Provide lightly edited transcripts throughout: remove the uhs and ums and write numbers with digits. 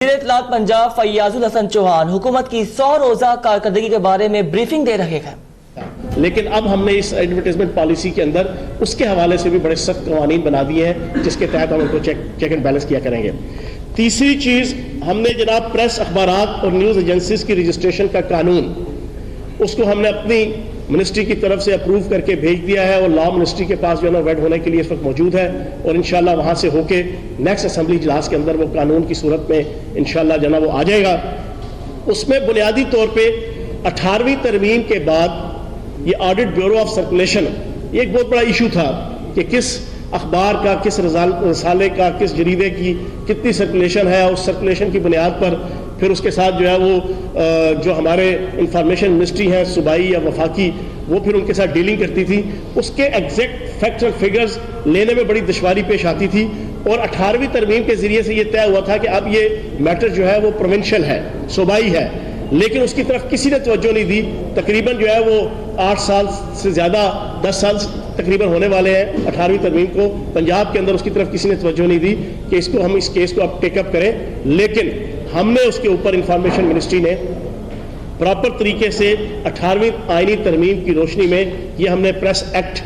وزیر اطلاعات پنجاب فیاض الحسن چوہان حکومت کی 100 روزہ کارکردگی کے بارے میں بریفنگ دے رہے ہیں، لیکن اب ہم نے اس ایڈورٹائزمنٹ پالیسی کے اندر اس کے حوالے سے بھی بڑے سخت قوانین بنا دیے ہیں جس کے تحت ہم ان کو چیک اینڈ بیلنس کیا کریں گے۔ تیسری چیز، ہم نے جناب پریس اخبارات اور نیوز ایجنسیز کی رجسٹریشن کا قانون، اس کو ہم نے اپنی منسٹری کی طرف سے اپروو کر کے بھیج دیا ہے اور لا منسٹری کے پاس جو ہے نا ویٹ ہونے کے لیے اس وقت موجود ہے، اور انشاءاللہ وہاں سے ہو کے نیکسٹ اسمبلی اجلاس کے اندر وہ قانون کی صورت میں انشاءاللہ جو ہے نا وہ آ جائے گا۔ اس میں بنیادی طور پہ 18ویں ترمیم کے بعد یہ آڈٹ بیورو آف سرکولیشن، یہ ایک بہت بڑا ایشو تھا کہ کس اخبار کا، کس رسالے کا، کس جریدے کی کتنی سرکولیشن ہے، اس سرکولیشن کی بنیاد پر پھر اس کے ساتھ جو ہے وہ جو ہمارے انفارمیشن منسٹری ہے صوبائی یا وفاقی، وہ پھر ان کے ساتھ ڈیلنگ کرتی تھی، اس کے ایگزیکٹ فیکٹس اور فگرز لینے میں بڑی دشواری پیش آتی تھی، اور 18ویں ترمیم کے ذریعے سے یہ طے ہوا تھا کہ اب یہ میٹر جو ہے وہ پروونشل ہے، صوبائی ہے، لیکن اس کی طرف کسی نے توجہ نہیں دی۔ تقریباً جو ہے وہ 8 سال سے زیادہ، 10 سال تقریباً ہونے والے ہیں 18ویں ترمیم کو، پنجاب کے اندر اس کی طرف کسی نے توجہ نہیں دی کہ اس کو ہم اس کیس کو اب ٹیک اپ کریں، لیکن ہم نے اس کے اوپر انفارمیشن منسٹری نے پراپر طریقے سے 18ویں آئینی ترمیم کی روشنی میں یہ ہم نے پریس ایکٹ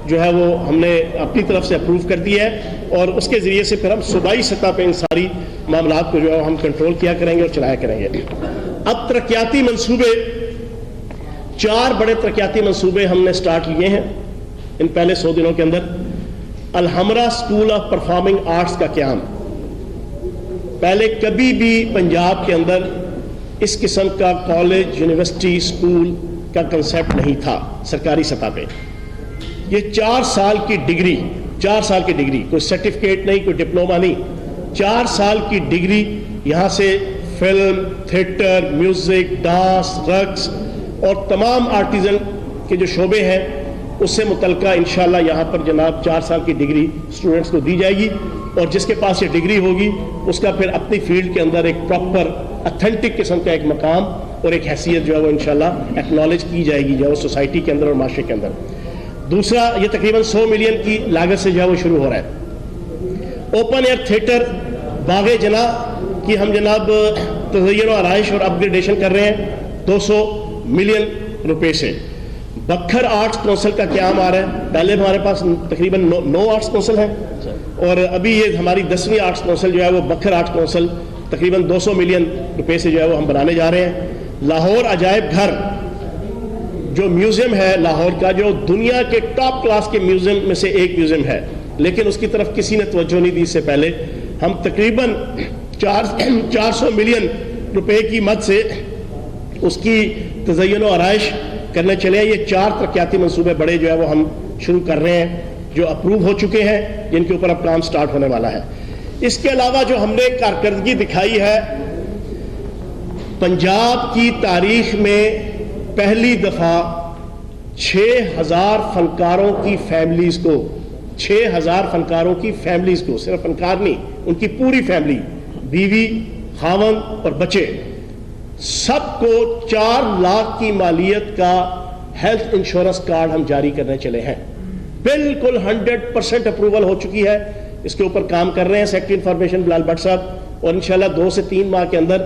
جو ہے وہ ہم نے اپنی طرف سے اپروو کر دیا ہے، اور اس کے ذریعے سے پھر ہم صوبائی سطح پہ ان ساری معاملات کو جو ہے ہم کنٹرول کیا کریں گے اور چلایا کریں گے۔ اب ترقیاتی منصوبے، 4 بڑے ترقیاتی منصوبے ہم نے سٹارٹ لیے ہیں ان پہلے 100 دنوں کے اندر۔ Alhamra school of performing arts کا قیام، پہلے کبھی بھی پنجاب کے اندر اس قسم کا کالج، یونیورسٹی، اسکول کا کنسیپٹ نہیں تھا سرکاری سطح پہ۔ یہ 4 سال کی ڈگری، 4 سال کی ڈگری، کوئی سرٹیفکیٹ نہیں، کوئی ڈپلومہ نہیں، 4 سال کی ڈگری، یہاں سے فلم، تھیٹر، میوزک، ڈانس، رقص اور تمام آرٹیزن کے جو شعبے ہیں اس سے متعلقہ انشاءاللہ یہاں پر جناب 4 سال کی ڈگری اسٹوڈنٹس کو دی جائے گی، اور جس کے پاس یہ ڈگری ہوگی اس کا پھر اپنی فیلڈ کے اندر ایک پراپر اتھینٹک قسم کا ایک مقام اور ایک حیثیت جو ہے وہ انشاءاللہ ایکنالج کی جائے گی جو ہے سوسائٹی کے اندر اور معاشرے کے اندر۔ دوسرا، یہ تقریباً 100 ملین کی لاگت سے جو ہے وہ شروع ہو رہا ہے۔ اوپن ایئر تھیٹر باغ جناح کی ہم جناب تزئین و آرائش اور اپ گریڈیشن کر رہے ہیں 200 ملین روپے سے۔ بکھر آرٹس کونسل کا قیام آ رہا ہے، پہلے ہمارے پاس تقریباً 9 آرٹس کونسل ہیں، اور ابھی یہ ہماری 10ویں آرٹس کونسل جو ہے وہ بکھر آرٹس کونسل تقریباً 200 ملین روپے سے جو ہے وہ ہم بنانے جا رہے ہیں۔ لاہور عجائب گھر جو میوزیم ہے لاہور کا، جو دنیا کے ٹاپ کلاس کے میوزیم میں سے ایک میوزیم ہے، لیکن اس کی طرف کسی نے توجہ نہیں دی اس سے پہلے، ہم تقریباً 400 ملین روپے کی مد سے اس کی تزئین و آرائش کرنے چلے ہیں۔ یہ 4 ترقیاتی منصوبے بڑے جو ہے وہ ہم شروع کر رہے ہیں جو اپروو ہو چکے ہیں، جن کے اوپر اب کام سٹارٹ ہونے والا ہے۔ اس کے علاوہ جو ہم نے کارکردگی دکھائی ہے، پنجاب کی تاریخ میں پہلی دفعہ 6000 فنکاروں کی فیملیز کو، 6000 فنکاروں کی فیملیز کو، صرف فنکار نہیں، ان کی پوری فیملی، بیوی، خاوند اور بچے، سب کو 4 لاکھ کی مالیت کا ہیلتھ انشورنس کارڈ ہم جاری کرنے چلے ہیں۔ بالکل 100% اپروول ہو چکی ہے، اس کے اوپر کام کر رہے ہیں سیکرٹری انفارمیشن بلال بٹ صاحب، اور انشاءاللہ 2 سے 3 ماہ کے اندر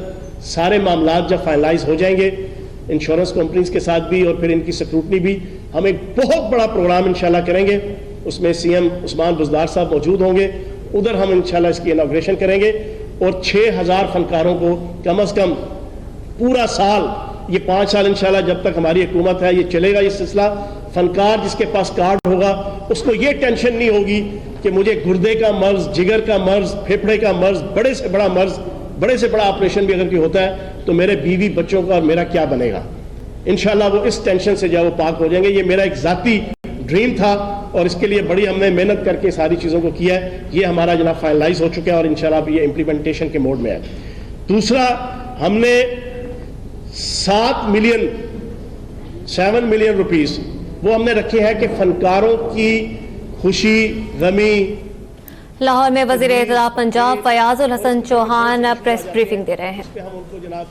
سارے معاملات جب فائنلائز ہو جائیں گے انشورنس کمپنیز کے ساتھ بھی اور پھر ان کی سکروٹنی بھی، ہم ایک بہت بڑا پروگرام انشاءاللہ کریں گے، اس میں سی ایم عثمان بزدار صاحب موجود ہوں گے، ادھر ہم انشاءاللہ اس کی انوگریشن کریں گے، اور 6000 فنکاروں کو کم از کم پورا سال، یہ 5 سال انشاءاللہ جب تک ہماری حکومت ہے یہ چلے گا یہ سلسلہ، فنکار جس کے پاس کارڈ ہوگا اس کو یہ ٹینشن نہیں ہوگی کہ مجھے گردے کا مرض، جگر کا مرض، پھیپھڑے کا مرض، بڑے سے بڑا مرض، بڑے سے بڑا آپریشن بھی اگر کوئی ہوتا ہے تو میرے بیوی بچوں کا اور میرا کیا بنے گا۔ انشاءاللہ وہ اس ٹینشن سے جو وہ پاک ہو جائیں گے۔ یہ میرا ایک ذاتی ڈریم تھا اور اس کے لیے بڑی ہم نے محنت کر کے ساری چیزوں کو کیا ہے، یہ ہمارا جناب فائنلائز ہو چکا ہے اور انشاءاللہ اب یہ امپلیمنٹیشن کے موڈ میں ہے۔ دوسرا، ہم نے 7 ملین روپیز وہ ہم نے رکھے ہیں کہ فنکاروں کی خوشی، غمی۔ لاہور میں وزیر اطلاعات پنجاب فیاض الحسن چوہان پریس بریفنگ دے رہے ہیں۔ ہم ان کو جناب